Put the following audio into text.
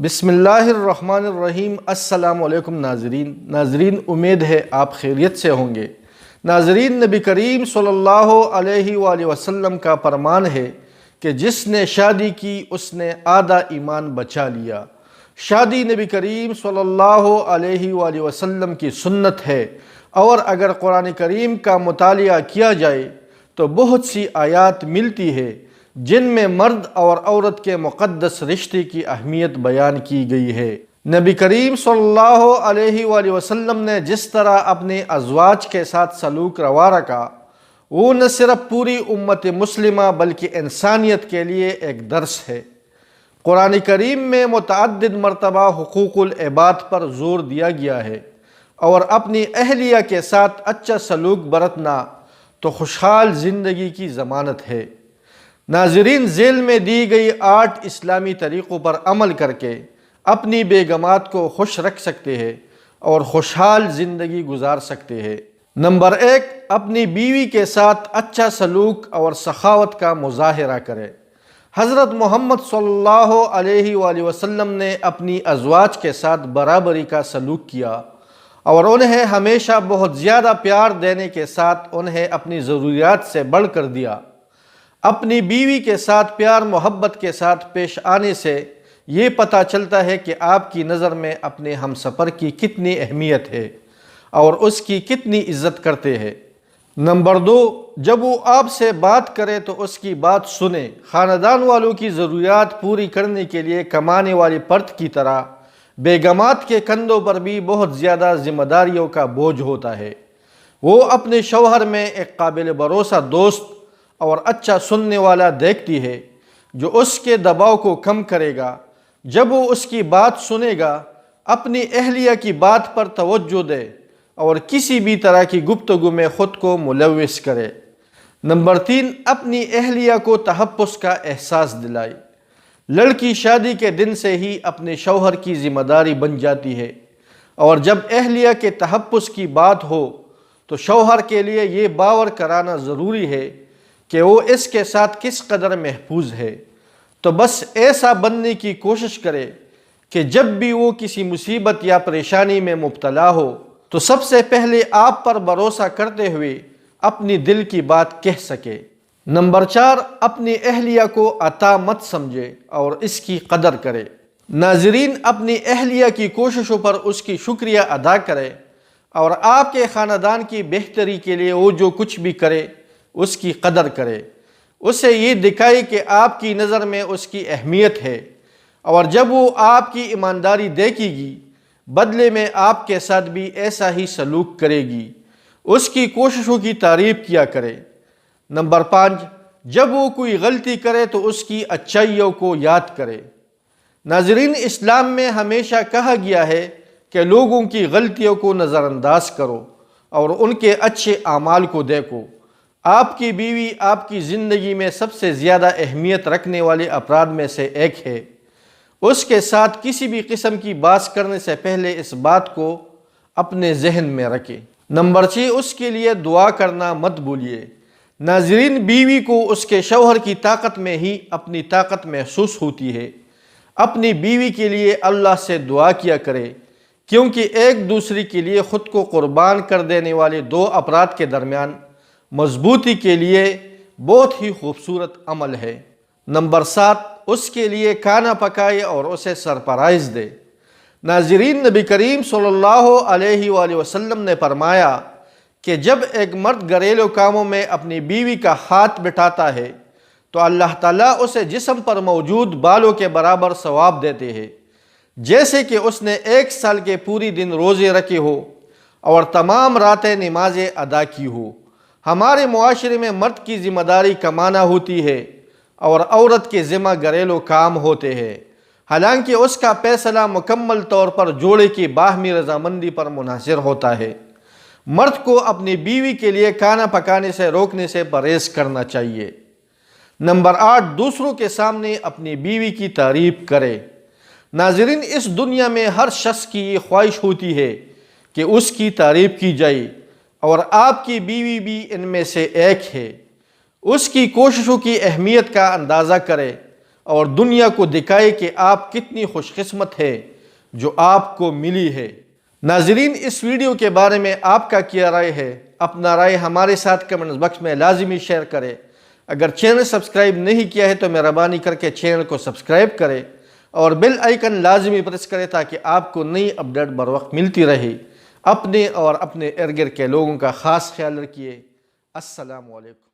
بسم اللہ الرحمن الرحیم۔ السلام علیکم ناظرین، امید ہے آپ خیریت سے ہوں گے۔ ناظرین، نبی کریم صلی اللہ علیہ وآلہ وسلم کا فرمان ہے کہ جس نے شادی کی اس نے آدھا ایمان بچا لیا۔ شادی نبی کریم صلی اللہ علیہ وآلہ وسلم کی سنت ہے، اور اگر قرآن کریم کا مطالعہ کیا جائے تو بہت سی آیات ملتی ہے جن میں مرد اور عورت کے مقدس رشتے کی اہمیت بیان کی گئی ہے۔ نبی کریم صلی اللہ علیہ وآلہ وسلم نے جس طرح اپنے ازواج کے ساتھ سلوک روا رکھا، وہ نہ صرف پوری امت مسلمہ بلکہ انسانیت کے لیے ایک درس ہے۔ قرآن کریم میں متعدد مرتبہ حقوق العباد پر زور دیا گیا ہے، اور اپنی اہلیہ کے ساتھ اچھا سلوک برتنا تو خوشحال زندگی کی ضمانت ہے۔ ناظرین، ذیل میں دی گئی 8 اسلامی طریقوں پر عمل کر کے اپنی بیگمات کو خوش رکھ سکتے ہیں اور خوشحال زندگی گزار سکتے ہیں۔ نمبر 1، اپنی بیوی کے ساتھ اچھا سلوک اور سخاوت کا مظاہرہ کرے۔ حضرت محمد صلی اللہ علیہ وآلہ وسلم نے اپنی ازواج کے ساتھ برابری کا سلوک کیا اور انہیں ہمیشہ بہت زیادہ پیار دینے کے ساتھ انہیں اپنی ضروریات سے بڑھ کر دیا۔ اپنی بیوی کے ساتھ پیار محبت کے ساتھ پیش آنے سے یہ پتہ چلتا ہے کہ آپ کی نظر میں اپنے ہمسفر کی کتنی اہمیت ہے اور اس کی کتنی عزت کرتے ہیں۔ نمبر 2، جب وہ آپ سے بات کرے تو اس کی بات سنیں۔ خاندان والوں کی ضروریات پوری کرنے کے لیے کمانے والی پرت کی طرح بیگمات کے کندھوں پر بھی بہت زیادہ ذمہ داریوں کا بوجھ ہوتا ہے۔ وہ اپنے شوہر میں ایک قابل بھروسہ دوست اور اچھا سننے والا دیکھتی ہے جو اس کے دباؤ کو کم کرے گا۔ جب وہ اس کی بات سنے گا، اپنی اہلیہ کی بات پر توجہ دے اور کسی بھی طرح کی گفتگو میں خود کو ملوث کرے۔ نمبر 3، اپنی اہلیہ کو تحفظ کا احساس دلائے۔ لڑکی شادی کے دن سے ہی اپنے شوہر کی ذمہ داری بن جاتی ہے، اور جب اہلیہ کے تحفظ کی بات ہو تو شوہر کے لیے یہ باور کرانا ضروری ہے کہ وہ اس کے ساتھ کس قدر محفوظ ہے۔ تو بس ایسا بننے کی کوشش کرے کہ جب بھی وہ کسی مصیبت یا پریشانی میں مبتلا ہو تو سب سے پہلے آپ پر بھروسہ کرتے ہوئے اپنی دل کی بات کہہ سکے۔ نمبر 4، اپنی اہلیہ کو عطا مت سمجھے اور اس کی قدر کرے۔ ناظرین، اپنی اہلیہ کی کوششوں پر اس کی شکریہ ادا کرے، اور آپ کے خاندان کی بہتری کے لیے وہ جو کچھ بھی کرے اس کی قدر کرے۔ اسے یہ دکھائے کہ آپ کی نظر میں اس کی اہمیت ہے، اور جب وہ آپ کی ایمانداری دیکھے گی، بدلے میں آپ کے ساتھ بھی ایسا ہی سلوک کرے گی۔ اس کی کوششوں کی تعریف کیا کرے۔ نمبر 5، جب وہ کوئی غلطی کرے تو اس کی اچھائیوں کو یاد کرے۔ ناظرین، اسلام میں ہمیشہ کہا گیا ہے کہ لوگوں کی غلطیوں کو نظر انداز کرو اور ان کے اچھے اعمال کو دیکھو۔ آپ کی بیوی آپ کی زندگی میں سب سے زیادہ اہمیت رکھنے والے افراد میں سے ایک ہے۔ اس کے ساتھ کسی بھی قسم کی بات کرنے سے پہلے اس بات کو اپنے ذہن میں رکھیں۔ نمبر 6، اس کے لیے دعا کرنا مت بھولیے۔ ناظرین، بیوی کو اس کے شوہر کی طاقت میں ہی اپنی طاقت محسوس ہوتی ہے۔ اپنی بیوی کے لیے اللہ سے دعا کیا کرے، کیونکہ ایک دوسرے کے لیے خود کو قربان کر دینے والے 2 افراد کے درمیان مضبوطی کے لیے بہت ہی خوبصورت عمل ہے۔ نمبر 7، اس کے لیے کھانا پکائے اور اسے سرپرائز دے۔ ناظرین، نبی کریم صلی اللہ علیہ وآلہ وسلم نے فرمایا کہ جب ایک مرد گھریلو کاموں میں اپنی بیوی کا ہاتھ بٹھاتا ہے تو اللہ تعالیٰ اسے جسم پر موجود بالوں کے برابر ثواب دیتے ہیں، جیسے کہ اس نے 1 سال کے پوری دن روزے رکھے ہو اور تمام راتیں نمازیں ادا کی ہو۔ ہمارے معاشرے میں مرد کی ذمہ داری کمانا ہوتی ہے اور عورت کے ذمہ گھریلو کام ہوتے ہیں، حالانکہ اس کا فیصلہ مکمل طور پر جوڑے کی باہمی رضامندی پر منحصر ہوتا ہے۔ مرد کو اپنی بیوی کے لیے کھانا پکانے سے روکنے سے پرہیز کرنا چاہیے۔ نمبر 8، دوسروں کے سامنے اپنی بیوی کی تعریف کرے۔ ناظرین، اس دنیا میں ہر شخص کی یہ خواہش ہوتی ہے کہ اس کی تعریف کی جائے، اور آپ کی بیوی بھی ان میں سے ایک ہے۔ اس کی کوششوں کی اہمیت کا اندازہ کرے اور دنیا کو دکھائے کہ آپ کتنی خوش قسمت ہے جو آپ کو ملی ہے۔ ناظرین، اس ویڈیو کے بارے میں آپ کا کیا رائے ہے؟ اپنا رائے ہمارے ساتھ کمنٹس باکس میں لازمی شیئر کریں۔ اگر چینل سبسکرائب نہیں کیا ہے تو مہربانی کر کے چینل کو سبسکرائب کریں اور بیل آئیکن لازمی پریس کریں تاکہ آپ کو نئی اپڈیٹ بر وقت ملتی رہے۔ اپنے اور اپنے ارد گرد کے لوگوں کا خاص خیال رکھیے۔ السلام علیکم۔